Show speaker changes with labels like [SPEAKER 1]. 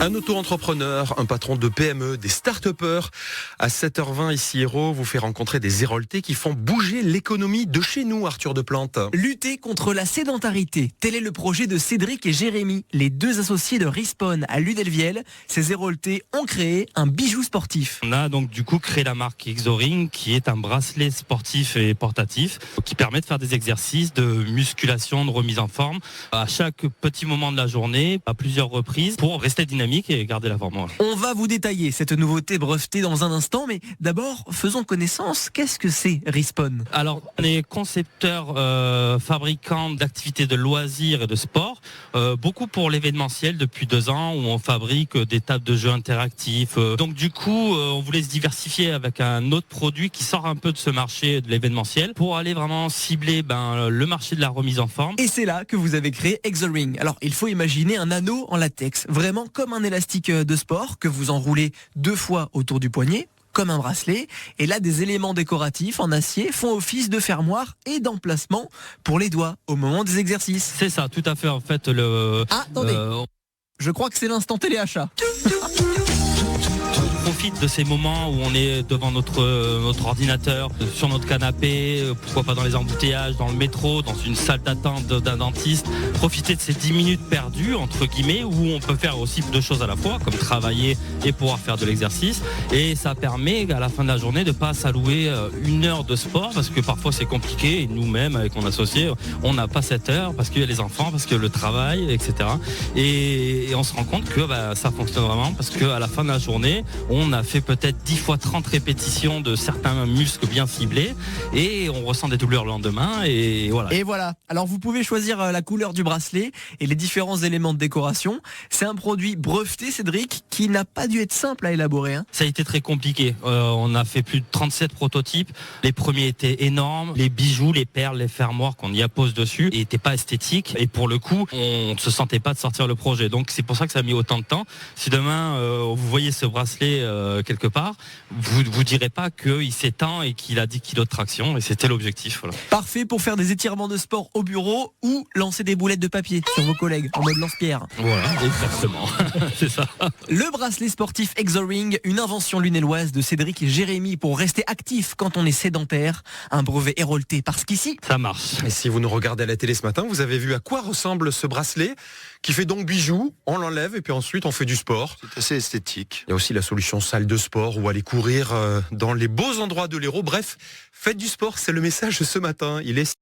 [SPEAKER 1] Un auto-entrepreneur, un patron de PME, des start-upers. À 7h20 ici Hérault, vous fait rencontrer des Héroltais qui font bouger l'économie de chez nous, Arthur Deplante.
[SPEAKER 2] Lutter contre la sédentarité, tel est le projet de Cédric et Jérémy, les deux associés de Respawn à Ludelviel. Ces Héroltais ont créé un bijou sportif.
[SPEAKER 3] On a donc du coup créé la marque Exoring, qui est un bracelet sportif et portatif qui permet de faire des exercices de musculation, de remise en forme à chaque petit moment de la journée, à plusieurs reprises, pour rester dynamique et garder la forme.
[SPEAKER 2] On va vous détailler cette nouveauté brevetée dans un instant, mais d'abord, faisons connaissance. Qu'est-ce que c'est Respawn ?
[SPEAKER 3] Alors, on est concepteur, fabricant d'activités de loisirs et de sport, beaucoup pour l'événementiel depuis 2 ans, où on fabrique des tables de jeux interactifs. Donc du coup, on voulait se diversifier avec un autre produit qui sort un peu de ce marché de l'événementiel pour aller vraiment cibler le marché de la remise en forme.
[SPEAKER 2] Et c'est là que vous avez créé Exoring. Alors, il faut imaginer un anneau en latex, vraiment comme un élastique de sport que vous enroulez 2 fois autour du poignet, comme un bracelet. Et là, des éléments décoratifs en acier font office de fermoir et d'emplacement pour les doigts au moment des exercices.
[SPEAKER 3] C'est ça, tout à fait. En fait,
[SPEAKER 2] Attendez, je crois que c'est l'instant téléachat.
[SPEAKER 3] On profite de ces moments où on est devant notre ordinateur, sur notre canapé, pourquoi pas dans les embouteillages, dans le métro, dans une salle d'attente d'un dentiste. Profiter de ces 10 minutes perdues, entre guillemets, où on peut faire aussi 2 choses à la fois, comme travailler et pouvoir faire de l'exercice. Et ça permet à la fin de la journée de ne pas s'allouer 1 heure de sport, parce que parfois c'est compliqué, et nous-mêmes, avec mon associé, on n'a pas cette heure, parce qu'il y a les enfants, parce que le travail, etc. Et on se rend compte que ça fonctionne vraiment, parce qu'à la fin de la journée, on a fait peut-être 10 fois 30 répétitions de certains muscles bien ciblés et on ressent des douleurs le lendemain et voilà.
[SPEAKER 2] Et voilà. Alors vous pouvez choisir la couleur du bracelet et les différents éléments de décoration. C'est un produit breveté, Cédric, qui n'a pas dû être simple à élaborer.
[SPEAKER 3] Ça a été très compliqué. On a fait plus de 37 prototypes. Les premiers étaient énormes. Les bijoux, les perles, les fermoirs qu'on y appose dessus n'étaient pas esthétiques. Et pour le coup, on ne se sentait pas de sortir le projet. Donc c'est pour ça que ça a mis autant de temps. Si demain, vous voyez ce bracelet quelque part, vous direz pas qu'il s'étend et qu'il a 10 kilos de traction, et c'était l'objectif. Voilà.
[SPEAKER 2] Parfait pour faire des étirements de sport au bureau ou lancer des boulettes de papier sur vos collègues en mode lance-pierre.
[SPEAKER 3] Voilà, exactement. C'est ça.
[SPEAKER 2] Le bracelet sportif Exoring, une invention lunéloise de Cédric et Jérémy pour rester actif quand on est sédentaire. Un brevet hérolté parce qu'ici,
[SPEAKER 3] ça marche.
[SPEAKER 1] Et si vous nous regardez à la télé ce matin, vous avez vu à quoi ressemble ce bracelet qui fait donc bijou. On l'enlève et puis ensuite on fait du sport.
[SPEAKER 4] C'est assez esthétique.
[SPEAKER 1] Il y a aussi la solution salle de sport ou aller courir dans les beaux endroits de l'Hérault. Bref, faites du sport, c'est le message ce matin. Il est